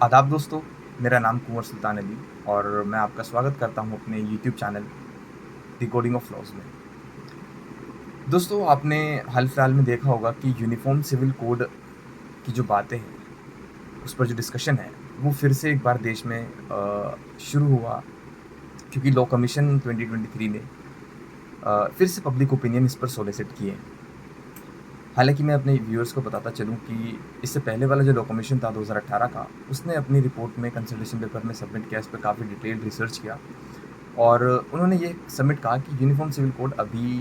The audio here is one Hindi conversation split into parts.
आदाब दोस्तों, मेरा नाम कुँवर सुल्तान अली और मैं आपका स्वागत करता हूँ अपने YouTube channel decoding of laws में। दोस्तों, आपने हाल-फिलहाल में देखा होगा कि यूनिफ़ॉर्म सिविल कोड की जो बातें हैं, उस पर जो डिस्कशन है, वो फिर से एक बार देश में शुरू हुआ क्योंकि लॉ कमीशन 2023 ने फिर से पब्लिक ओपिनियन इस पर सोलिसिट किए हैं। हालाँकि मैं अपने व्यूअर्स को बताता चलूँ कि इससे पहले वाला जो लॉ कमीशन था 2018 का, उसने अपनी रिपोर्ट में कंसल्टेशन पेपर में सबमिट किया, इस पे काफ़ी डिटेल्ड रिसर्च किया और उन्होंने ये सबमिट कहा कि यूनिफ़ॉर्म सिविल कोड अभी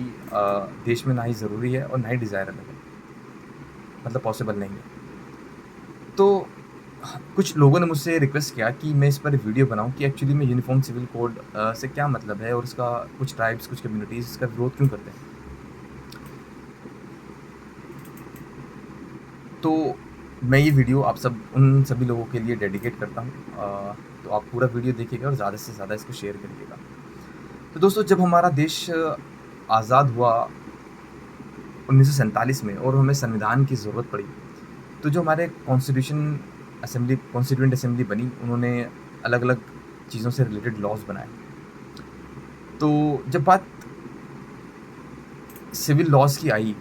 देश में ना ही ज़रूरी है और ना ही डिज़ायरेबल है, मतलब पॉसिबल नहीं है। तो कुछ लोगों ने मुझसे रिक्वेस्ट किया कि मैं इस पर वीडियो बनाऊँ कि एक्चुअली में यूनिफ़ॉर्म सिविल कोड से क्या मतलब है और इसका कुछ ट्राइब्स, कुछ कम्युनिटीज़ इसका विरोध क्यों करते हैं। तो मैं ये वीडियो आप सब उन सभी लोगों के लिए डेडिकेट करता हूँ। तो आप पूरा वीडियो देखिएगा और ज़्यादा से ज़्यादा इसको शेयर करिएगा। तो दोस्तों, जब हमारा देश आज़ाद हुआ 1947 में और हमें संविधान की ज़रूरत पड़ी, तो जो हमारे कॉन्स्टिट्यूएंट असेंबली बनी, उन्होंने अलग-अलग चीज़ों से रिलेटेड लॉज़ बनाए। तो जब बात सिविल लॉज़ की आई,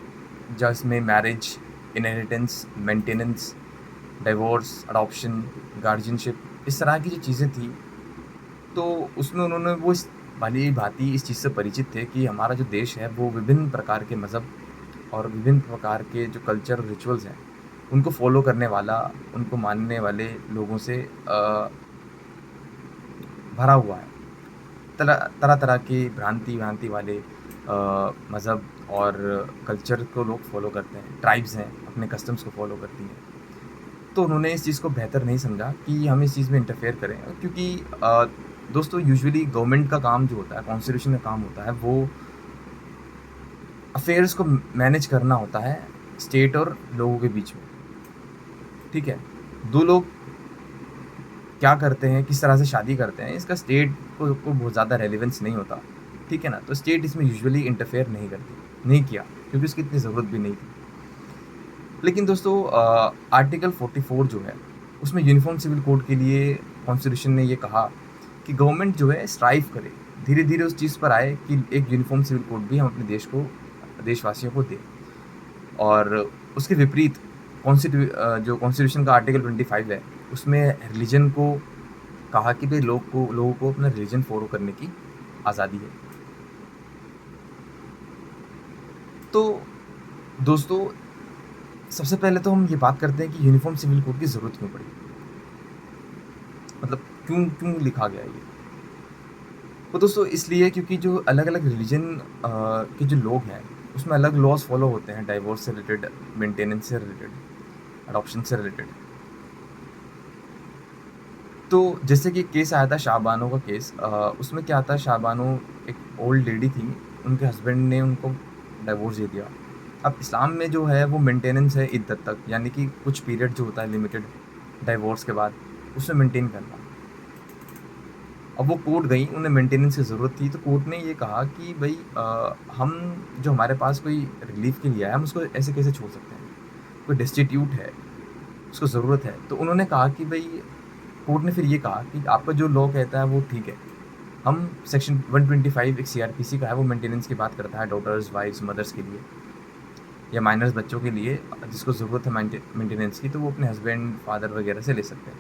जिसमें marriage, inheritance, maintenance, divorce, adoption, guardianship, इस तरह की जो चीज़ें थी, तो उसमें उन्होंने वो इस भली-भाँति इस चीज़ से परिचित थे कि हमारा जो देश है, वो विभिन्न प्रकार के मज़हब और विभिन्न प्रकार के जो कल्चर और रिचुअल्स हैं, उनको फ़ॉलो करने वाला, उनको मानने वाले लोगों से भरा हुआ है। तरह-तरह की भ्रांति-भ्रांति वाले मज़हब और कल्चर को लोग फ़ॉलो करते हैं। ट्राइब्स हैं, अपने कस्टम्स को फ़ॉलो करती हैं। तो उन्होंने इस चीज़ को बेहतर नहीं समझा कि हम इस चीज़ में इंटरफेयर करें, क्योंकि दोस्तों, यूजुअली गवर्नमेंट का काम जो होता है, कॉन्स्टिट्यूशन का काम होता है, वो अफ़ेयर्स को मैनेज करना होता है स्टेट और लोगों के बीच में, ठीक है? 2 लोग क्या करते हैं, किस तरह से शादी करते हैं, इसका स्टेट को बहुत ज़्यादा रेलेवेंस नहीं होता, ठीक है ना? तो स्टेट इसमें यूजुअली इंटरफेयर नहीं करती, नहीं किया, क्योंकि उसकी इतनी ज़रूरत भी नहीं थी। लेकिन दोस्तों, आर्टिकल 44 जो है, उसमें यूनिफ़ॉर्म सिविल कोड के लिए कॉन्स्टिट्यूशन ने ये कहा कि गवर्नमेंट जो है स्ट्राइव करे, धीरे-धीरे उस चीज़ पर आए कि एक यूनिफ़ॉर्म सिविल कोड भी हम अपने देशवासियों को दें। और उसके विपरीत जो कॉन्स्टिट्यूशन का आर्टिकल 25 है, उसमें रिलीजन को कहा कि भई लोगों को अपना रिलीजन फ़ॉलो करने की आज़ादी है। तो दोस्तों, सबसे पहले तो हम ये बात करते हैं कि यूनिफ़ॉर्म सिविल कोड की ज़रूरत क्यों पड़ी? मतलब क्यों क्यों लिखा गया ये? तो दोस्तों, इसलिए क्योंकि जो अलग-अलग रिलीजन के जो लोग हैं, उसमें अलग लॉज़ फ़ॉलो होते हैं, डाइवोर्स से रिलेटेड, मेंटेनेंस से रिलेटेड, अडॉप्शन से रिलेटेड। तो जैसे कि केस आया था शाहबानो का केस, उसमें क्या था, शाहबानो एक ओल्ड लेडी थी, उनके हस्बैंड ने उनको डिवोर्स दे दिया। अब इस्लाम में जो है वो मेंटेनेंस है इद्दत तक, यानी कि कुछ पीरियड जो होता है लिमिटेड डिवोर्स के बाद, उसे मेंटेन करना। अब वो कोर्ट गई, उन्हें मेंटेनेंस की ज़रूरत थी, तो कोर्ट ने ये कहा कि भई हम जो हमारे पास कोई रिलीफ़ के लिए आया है, हम उसको ऐसे कैसे छोड़ सकते हैं? कोई डेस्टिट्यूट है, उसको ज़रूरत है। तो उन्होंने कहा कि भई, कोर्ट ने फिर ये कहा कि आपका जो लॉ कहता है वो ठीक है। हम सेक्शन 125 एक सीआरपीसी का है, वो मेंटेनेंस की बात करता है डॉटर्स, वाइफ्स, मदर्स के लिए या माइनर्स बच्चों के लिए, जिसको ज़रूरत है मेंटेनेंस की, तो वो अपने हस्बैंड, फादर वगैरह से ले सकते हैं।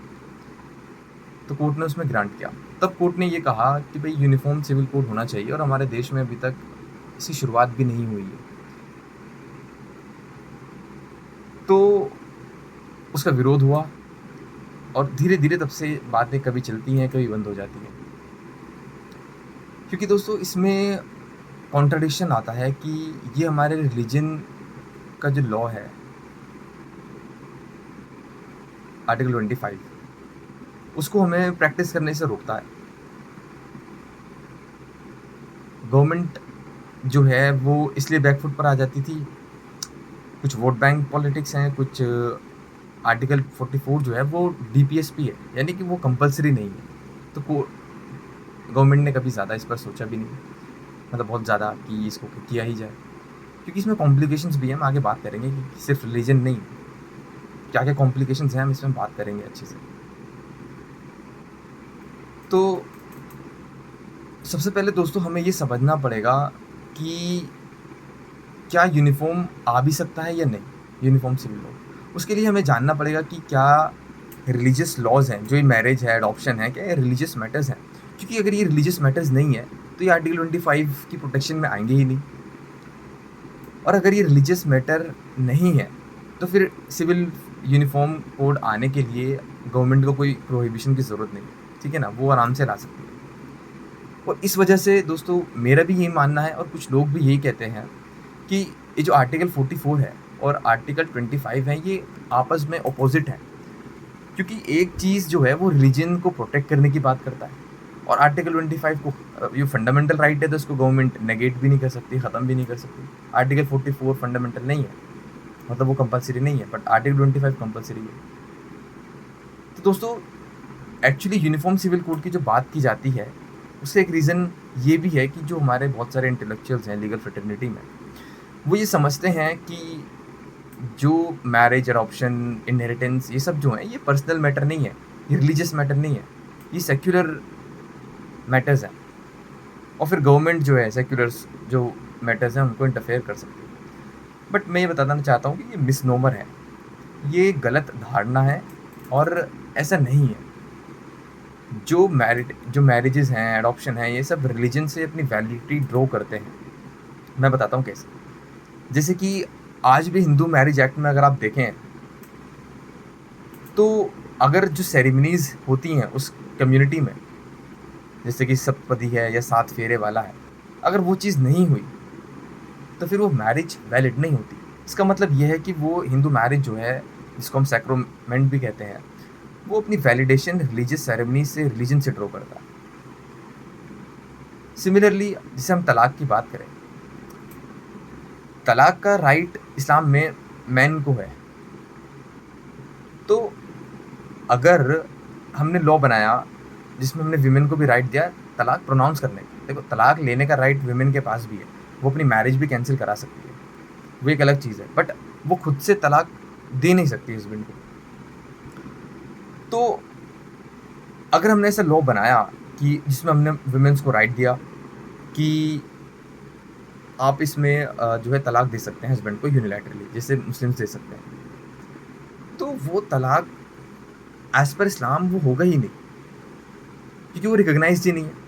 तो कोर्ट ने उसमें ग्रांट किया। तब कोर्ट ने ये कहा कि भई यूनिफ़ॉर्म सिविल कोड होना चाहिए और हमारे देश में अभी तक इसकी शुरुआत भी नहीं हुई है। तो उसका विरोध हुआ और धीरे-धीरे तब से बातें कभी चलती हैं, कभी बंद हो जाती हैं। क्योंकि दोस्तों, इसमें कॉन्ट्रडिक्शन आता है कि ये हमारे रिलीजन का जो लॉ है, आर्टिकल 25, उसको हमें प्रैक्टिस करने से रोकता है। गवर्नमेंट जो है वो इसलिए बैकफुट पर आ जाती थी, कुछ वोट बैंक पॉलिटिक्स हैं, कुछ आर्टिकल 44 जो है वो डीपीएसपी है, यानी कि वो कंपल्सरी नहीं है। तो को गवर्नमेंट ने कभी ज़्यादा इस पर सोचा भी नहीं, मतलब बहुत ज़्यादा कि इसको किया ही जाए। क्योंकि इसमें कॉम्प्लिकेशंस भी हैं, हम आगे बात करेंगे कि सिर्फ रिलीजन नहीं, क्या-क्या कॉम्प्लिकेशंस हैं, हम इसमें बात करेंगे अच्छे से। तो सबसे पहले दोस्तों हमें ये समझना पड़ेगा कि क्या यूनिफ़ॉर्म आ भी सकता है या नहीं, यूनिफ़ॉर्म सिविल लॉ। उसके लिए हमें जानना पड़ेगा कि क्या रिलीजियस लॉज़ हैं, जो ये मैरिज है, एडॉप्शन है, क्या ये रिलीजियस मैटर्स हैं? क्योंकि अगर ये रिलीजियस मैटर्स नहीं है, तो ये आर्टिकल 25 की प्रोटेक्शन में आएँगे ही नहीं। और अगर ये रिलीजियस मैटर नहीं है, तो फिर सिविल यूनिफ़ॉर्म कोड आने के लिए गवर्नमेंट को कोई प्रोहिबिशन की ज़रूरत नहीं है, ठीक है ना? वो आराम से ला सकती है। और इस वजह से दोस्तों मेरा भी यही मानना है और कुछ लोग भी यही कहते हैं कि ये जो आर्टिकल 44 है और आर्टिकल 25 है, ये आपस में अपोज़िट हैं। क्योंकि एक चीज़ जो है वो रिलीजन को प्रोटेक्ट करने की बात करता है और आर्टिकल 25 को ये फंडामेंटल राइट है, तो उसको गवर्नमेंट नेगेट भी नहीं कर सकती, ख़त्म भी नहीं कर सकती। आर्टिकल 44 फंडामेंटल नहीं है, मतलब वो कंपल्सरी नहीं है, बट आर्टिकल 25 कंपल्सरी है। तो दोस्तों एक्चुअली यूनिफ़ॉर्म सिविल कोड की जो बात की जाती है, उससे एक रीज़न ये भी है कि जो हमारे बहुत सारे इंटेलेक्चुअल्स हैं लीगल फ्रेटर्निटी में, वो ये समझते हैं कि जो मैरिज, एडॉप्शन, इनहेरिटेंस ये सब जो हैं, ये पर्सनल मैटर नहीं है, ये रिलीजियस मैटर नहीं है, ये सेक्युलर मैटर्स हैं। और फिर गवर्नमेंट जो है सेक्युलर्स जो मैटर्स हैं उनको इंटरफेयर कर सकती है। बट मैं ये बताना चाहता हूँ कि ये मिसनोमर है, ये गलत धारणा है और ऐसा नहीं है। जो मैरिजेज़ हैं, एडॉप्शन है, ये सब रिलीजन से अपनी वैलिडिटी ड्रॉ करते हैं। मैं बताता हूँ कैसे। जैसे कि आज भी हिंदू मैरिज एक्ट में अगर आप देखें, तो अगर जो सेरेमनीज़ होती हैं उस कम्युनिटी में, जैसे कि सप्तपदी है या 7 फेरे वाला है, अगर वो चीज़ नहीं हुई, तो फिर वो मैरिज वैलिड नहीं होती। इसका मतलब ये है कि वो हिंदू मैरिज जो है, जिसको हम सैक्रामेंट भी कहते हैं, वो अपनी वैलिडेशन रिलीजियस सेरेमनी से, रिलीजन से ड्रॉ करता है। सिमिलरली जैसे हम तलाक की बात करें, तलाक का राइट इस्लाम में मैन को है। तो अगर हमने लॉ बनाया जिसमें हमने विमेन को भी राइट दिया तलाक प्रोनाउंस करने का, देखो तलाक लेने का राइट विमेन के पास भी है, वो अपनी मैरिज भी कैंसिल करा सकती है, वो एक अलग चीज़ है, बट वो खुद से तलाक दे नहीं सकती हस्बैंड को। तो अगर हमने ऐसा लॉ बनाया कि जिसमें हमने विमेंस को राइट दिया कि आप इसमें जो है तलाक दे सकते हैं हस्बैंड को यूनिलैटरली, जैसे मुस्लिम्स दे सकते हैं, तो वो तलाक एज़ पर इस्लाम वो होगा ही नहीं, क्योंकि वो रिकॉग्नाइज़्ड ही नहीं है।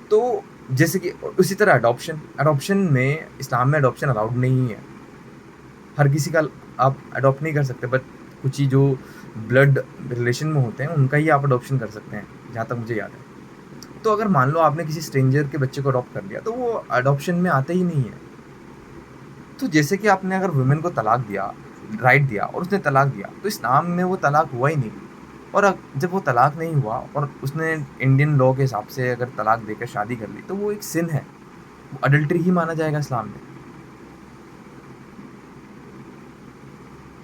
तो जैसे कि उसी तरह अडॉप्शन में इस्लाम में अडॉप्शन अलाउड नहीं है। हर किसी का आप अडॉप्ट नहीं कर सकते, बट कुछ ही जो ब्लड रिलेशन में होते हैं उनका ही आप अडॉप्शन कर सकते हैं, जहाँ तक मुझे याद है। तो अगर मान लो आपने किसी स्ट्रेंजर के बच्चे को अडॉप्ट कर लिया, तो वो अडॉप्शन में आते ही नहीं है। तो जैसे कि आपने अगर वुमेन को तलाक दिया, राइट दिया और उसने तलाक दिया, तो इस्लाम में वो तलाक हुआ ही नहीं। और जब वो तलाक नहीं हुआ और उसने इंडियन लॉ के हिसाब से अगर तलाक देकर शादी कर ली, तो वो एक सिन है, वो अडल्ट्री ही माना जाएगा इस्लाम में।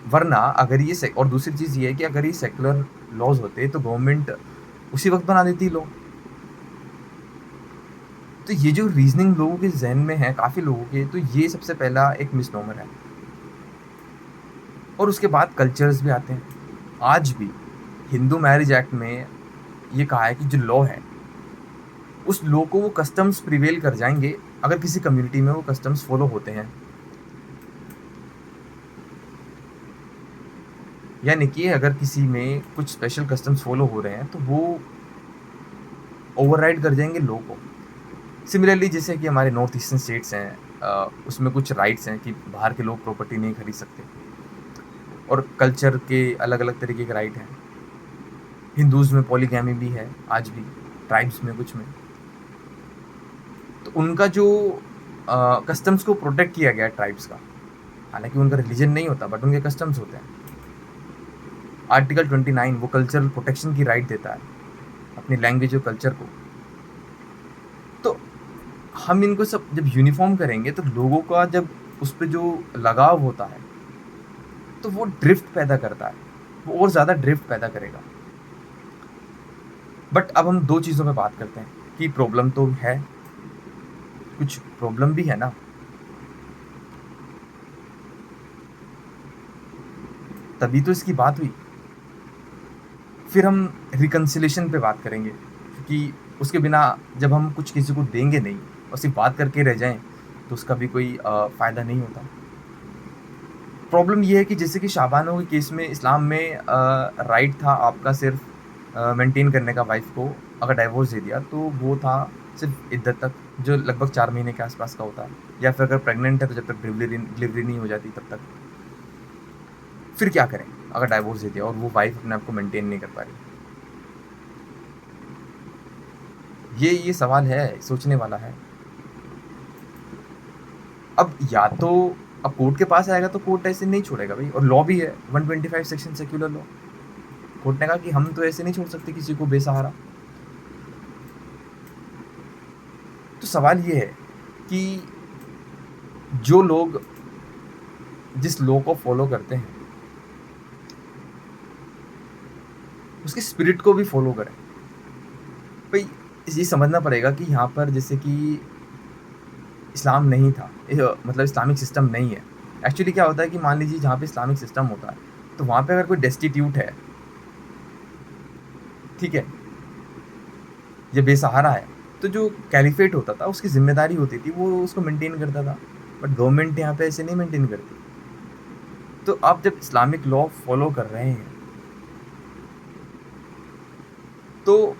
वरना अगर ये और दूसरी चीज़ ये है कि अगर ये सेक्युलर लॉज़ होते तो गवर्नमेंट उसी वक़्त बना देती लॉ। तो ये जो रीज़निंग लोगों के ज़हन में है, काफ़ी लोगों के, तो ये सबसे पहला एक मिसनोमर है। और उसके बाद कल्चर्स भी आते हैं। आज भी हिंदू मैरिज एक्ट में ये कहा है कि जो लॉ है, उस लॉ को वो कस्टम्स प्रिवेल कर जाएँगे अगर किसी कम्युनिटी में वो कस्टम्स फ़ॉलो होते हैं। यानी कि अगर किसी में कुछ स्पेशल कस्टम्स फ़ॉलो हो रहे हैं, तो वो ओवरराइड कर जाएँगे लॉ को। सिमिलरली जैसे कि हमारे नॉर्थ ईस्टर्न स्टेट्स हैं, उसमें कुछ राइट्स हैं कि बाहर के लोग प्रॉपर्टी नहीं खरीद सकते और कल्चर के अलग-अलग तरीके के राइट हैं। हिंदूज़ में पॉलीगैमी भी है आज भी, ट्राइब्स में कुछ में। तो उनका जो कस्टम्स को प्रोटेक्ट किया गया है ट्राइब्स का, हालाँकि उनका रिलीजन नहीं होता बट उनके कस्टम्स होते हैं। आर्टिकल 29 वो कल्चरल प्रोटेक्शन की राइट देता है, अपनी लैंग्वेज और कल्चर को। तो हम इनको सब जब यूनिफ़ॉर्म करेंगे तो लोगों का जब उस पे जो लगाव होता है, तो वो ड्रिफ्ट पैदा करता है, वो और ज़्यादा ड्रिफ्ट पैदा करेगा। बट अब हम 2 चीज़ों पे बात करते हैं कि प्रॉब्लम तो है, कुछ प्रॉब्लम भी है ना। तभी तो इसकी बात हुई। फिर हम रिकन्सिलिएशन पे बात करेंगे, क्योंकि उसके बिना जब हम कुछ किसी को देंगे नहीं और सिर्फ़ बात करके रह जाएँ, तो उसका भी कोई फ़ायदा नहीं होता। प्रॉब्लम ये है कि जैसे कि शाबानो के केस में इस्लाम में राइट था आपका सिर्फ़ मेंटेन करने का वाइफ़ को, अगर डाइवोर्स दे दिया तो वो था सिर्फ़ इद्दत तक, जो लगभग 4 महीने के आस-पास का होता है, या फिर अगर प्रेग्नेंट है तो जब तक डिलीवरी नहीं हो जाती तब तक। फिर क्या करें अगर डाइवोर्स दे दिया और वो वाइफ़ अपने आप को मेंटेन नहीं कर पा रही? ये सवाल है, सोचने वाला है। अब या तो अब कोर्ट के पास आएगा तो कोर्ट ऐसे नहीं छोड़ेगा भई, और लॉ भी है 125 सेक्शन सेक्युलर लॉ। कोर्ट ने कहा कि हम तो ऐसे नहीं छोड़ सकते किसी को बेसहारा। तो सवाल ये है कि जो लोग जिस लॉ को फ़ॉलो करते हैं, उसके स्पिरिट को भी फ़ॉलो करें। भई ये समझना पड़ेगा कि यहाँ पर जैसे कि इस्लाम नहीं था, मतलब इस्लामिक सिस्टम नहीं है। एक्चुअली क्या होता है कि मान लीजिए जहाँ पे इस्लामिक सिस्टम होता है, तो वहाँ पे अगर कोई डेस्टिट्यूट है, ठीक है, या बेसहारा है, तो जो कैलिफेट होता था उसकी ज़िम्मेदारी होती थी, वो उसको मेंटेन करता था। बट गवर्नमेंट यहाँ पे ऐसे नहीं मेंटेन करती। तो आप जब इस्लामिक लॉ फ़ॉलो कर रहे हैं, तो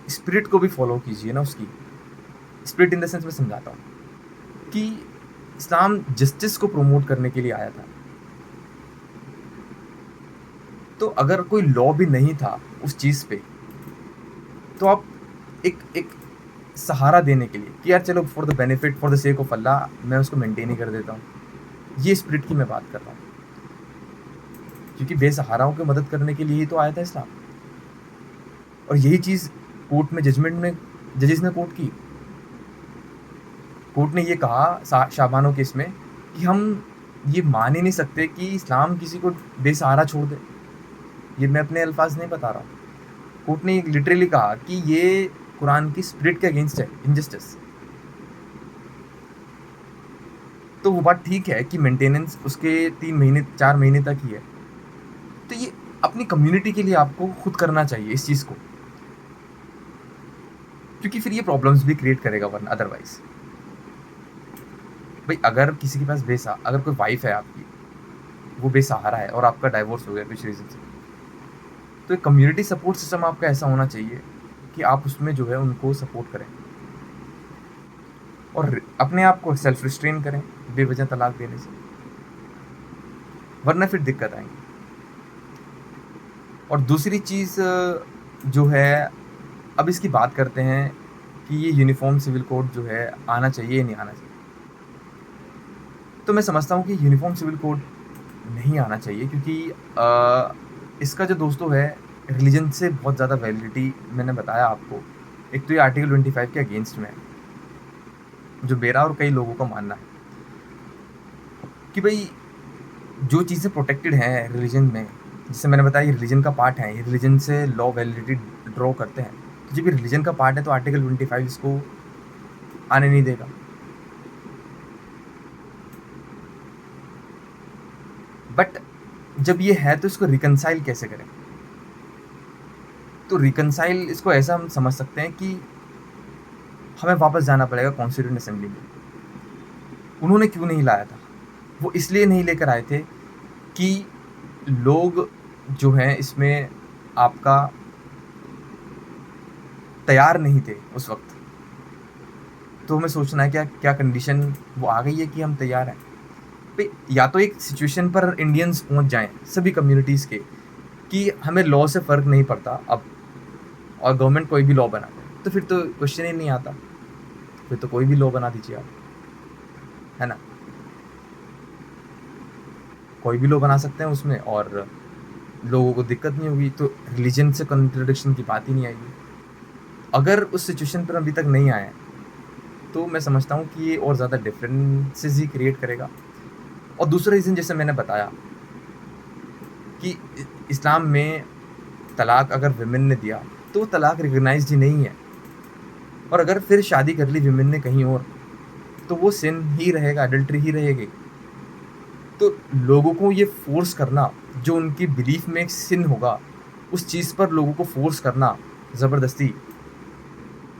स्पिरिट को भी फ़ॉलो कीजिए ना उसकी। स्पिरिट इन द सेंस मैं समझाता हूँ कि इस्लाम जस्टिस को प्रमोट करने के लिए आया था। तो अगर कोई लॉ भी नहीं था उस चीज़ पे, तो आप एक सहारा देने के लिए कि यार चलो for the benefit, for the sake of Allah मैं उसको मेंटेन ही कर देता हूँ। ये स्पिरिट की मैं बात कर रहा हूँ, क्योंकि बेसहाराओं की मदद करने के लिए ही तो आया था इस्लाम। और यही चीज़ कोर्ट में जजमेंट में जजेस ने कोर्ट की। कोर्ट ने ये कहा शाबानो केस में कि हम ये मान ही नहीं सकते कि इस्लाम किसी को बेसहारा छोड़ दे। ये मैं अपने अल्फाज नहीं बता रहा हूँ। कोर्ट ने लिटरली कहा कि ये कुरान की स्पिरिट के अगेंस्ट है, इनजस्टिस। तो वो बात ठीक है कि मेंटेनेंस उसके 3 महीने 4 महीने तक ही है। तो ये अपनी कम्युनिटी के लिए आपको खुद करना चाहिए इस चीज़ को, क्योंकि फिर ये प्रॉब्लम्स भी क्रिएट करेगा वरना अदरवाइज़। भाई अगर किसी के पास अगर कोई वाइफ़ है आपकी, वो बेसहारा है और आपका डाइवोर्स हो गया कुछ रीज़न से, तो एक कम्युनिटी सपोर्ट सिस्टम आपका ऐसा होना चाहिए कि आप उसमें जो है उनको सपोर्ट करें और अपने आप को सेल्फ रिस्ट्रेन करें बेवजह तलाक देने से, वरना फिर दिक्कत आएँगी। और दूसरी चीज़ जो है, अब इसकी बात करते हैं कि ये यूनिफ़ॉर्म सिविल कोड जो है आना चाहिए या नहीं आना चाहिए। तो मैं समझता हूँ कि यूनिफ़ॉर्म सिविल कोड नहीं आना चाहिए, क्योंकि इसका जो दोस्तों है रिलीजन से बहुत ज़्यादा वैलिडिटी, मैंने बताया आपको। एक तो ये आर्टिकल 25 के अगेंस्ट में है, जो मेरा और कई लोगों का मानना है कि भई जो चीज़ें प्रोटेक्टेड हैं रिलीजन में, जैसे मैंने बताया ये रिलीजन का पार्ट है, ये रिलीजन से लॉ वैलिडिटी ड्रॉ करते हैं। तो जब ये रिलीजन का पार्ट है तो आर्टिकल 25 इसको आने नहीं देगा। बट जब ये है तो इसको रिकंसाइल कैसे करें? तो रिकंसाइल इसको ऐसा हम समझ सकते हैं कि हमें वापस जाना पड़ेगा कॉन्स्टिट्यूएंट असेंबली में। उन्होंने क्यों नहीं लाया था? वो इसलिए नहीं लेकर आए थे कि लोग जो हैं इसमें आपका तैयार नहीं थे उस वक़्त। तो हमें सोचना है क्या क्या कंडीशन वो आ गई है कि हम तैयार हैं। भई या तो एक सिचुएशन पर इंडियंस पहुँच जाएँ सभी कम्युनिटीज़ के कि हमें लॉ से फ़र्क नहीं पड़ता अब, और गवर्नमेंट कोई भी लॉ बना दे, तो फिर तो क्वेश्चन ही नहीं आता। फिर तो कोई भी लॉ बना दीजिए आप, है ना? कोई भी लॉ बना सकते हैं उसमें और लोगों को दिक्कत नहीं होगी, तो रिलीजन से कॉन्ट्रडिक्शन की बात ही नहीं आएगी। अगर उस सिचुएशन पर अभी तक नहीं आए हैं, तो मैं समझता हूँ कि ये और ज़्यादा डिफरेंसेस ही क्रिएट करेगा। और दूसरा रीज़न जैसे मैंने बताया कि इस्लाम में तलाक अगर विमेन ने दिया, तो वो तलाक रिकॉग्नाइज़्ड ही नहीं है। और अगर फिर शादी कर ली विमेन ने कहीं और, तो वो सिन ही रहेगा, एडल्टरी ही रहेगी। तो लोगों को ये फ़ोर्स करना, जो उनकी बिलीफ में एक सिन होगा, उस चीज़ पर लोगों को फ़ोर्स करना ज़बरदस्ती,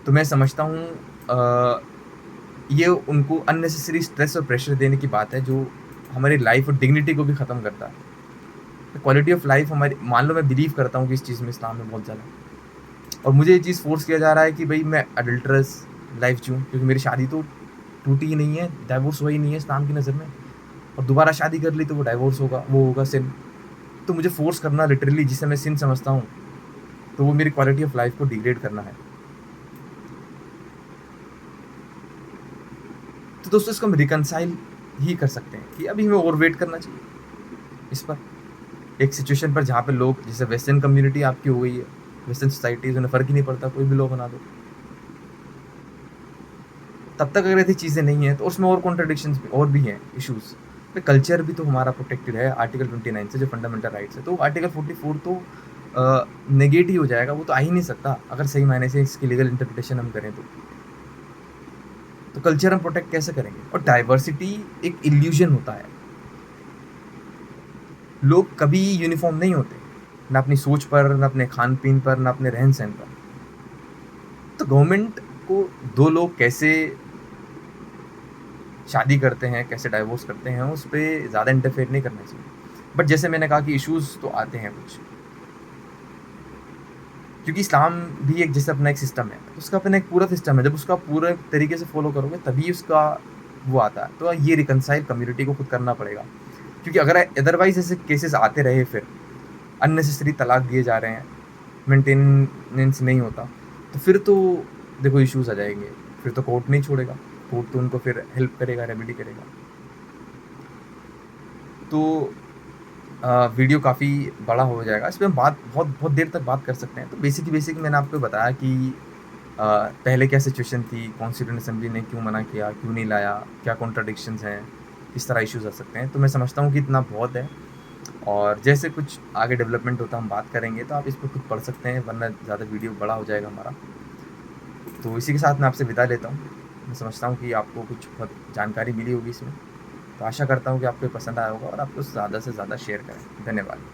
तो मैं समझता हूँ ये उनको अननेसेसरी स्ट्रेस और प्रेशर देने की बात है, जो हमारी लाइफ़ और डिग्निटी को भी ख़त्म करता है। तो क्वालिटी ऑफ लाइफ़ हमारी, मान लो मैं बिलीव करता हूँ कि इस चीज़ में, इस्लाम में बहुत ज़्यादा, और मुझे ये चीज़ फ़ोर्स किया जा रहा है कि भई मैं अडल्टरस लाइफ़ जीऊँ, क्योंकि मेरी शादी तो टूटी ही नहीं है, डाइवोर्स हुआ ही नहीं है इस्लाम की नज़र में, और दोबारा शादी कर ली तो वो डाइवोर्स होगा, वो होगा सिन। तो मुझे फ़ोर्स करना लिटरली, जिसे मैं सिन समझता हूँ, तो वो मेरी क्वालिटी ऑफ लाइफ़ को डिग्रेड करना है। तो दोस्तों इसको हम रिकंसाइल ही कर सकते हैं कि अभी हमें और वेट करना चाहिए इस पर। एक सिचुएशन पर जहाँ पे लोग, जैसे वेस्टर्न कम्युनिटी आपकी हो गई है, वेस्टर्न सोसाइटीज़, उन्हें फ़र्क ही नहीं पड़ता, कोई भी लॉ बना दो। तब तक अगर ऐसी चीज़ें नहीं हैं, तो उसमें और कॉन्ट्रडिक्शंस भी और भी हैं, इश्यूज़। पे कल्चर भी तो हमारा प्रोटेक्टेड है आर्टिकल 29 से, जो फंडामेंटल राइट्स है। तो आर्टिकल 44 तो नेगेट ही हो जाएगा, वो तो आ ही नहीं सकता, अगर सही मायने से इसकी लीगल इंटरप्रिटेशन हम करें तो। तो कल्चर हम प्रोटेक्ट कैसे करेंगे? और डाइवर्सिटी एक इल्यूज़न होता है। लोग कभी यूनिफ़ॉर्म नहीं होते, ना अपनी सोच पर, ना अपने खान-पीन पर, ना अपने रहन-सहन पर। तो गवर्नमेंट को 2 लोग कैसे शादी करते हैं, कैसे डाइवोर्स करते हैं, उस पे ज़्यादा इंटरफेयर नहीं करना चाहिए। बट जैसे मैंने कहा कि इश्यूज़ तो आते हैं कुछ, क्योंकि इस्लाम भी एक जैसे अपना एक सिस्टम है, उसका अपना एक पूरा सिस्टम है, जब उसका पूरे तरीके से फ़ॉलो करोगे तभी उसका वो आता है। तो ये रिकंसाइल कम्युनिटी को खुद करना पड़ेगा, क्योंकि अगर अदरवाइज़ ऐसे केसेस आते रहे, फिर अननेसेसरी तलाक दिए जा रहे हैं, मेंटेनेंस नहीं होता, तो फिर तो देखो इश्यूज़ आ जाएँगे, फिर तो कोर्ट नहीं छोड़ेगा, कोर्ट तो उनको फिर हेल्प करेगा, रेमेडी करेगा। तो वीडियो काफ़ी बड़ा हो जाएगा, इस पे हम बात बहुत बहुत देर तक बात कर सकते हैं। तो बेसिक मैंने आपको बताया कि अ, पहले क्या सिचुएशन थी, कॉन्स्टिट्यूएंट असेंबली ने क्यों मना किया, क्यों नहीं लाया, क्या कॉन्ट्रडिक्शंस हैं, किस तरह इश्यूज़ आ सकते हैं। तो मैं समझता हूँ कि इतना बहुत है, और जैसे कुछ आगे डेवलपमेंट होता है हम बात करेंगे, तो आप इस पे खुद पढ़ सकते हैं, वरना ज़्यादा वीडियो बड़ा हो जाएगा हमारा। तो इसी के साथ मैं आपसे विदा लेता हूँ। मैं समझता हूँ कि आपको कुछ बहुत जानकारी मिली होगी इसमें। तो आशा करता हूँ कि आपको ये पसंद आया होगा और आप उसको ज़्यादा से ज़्यादा शेयर करें। धन्यवाद।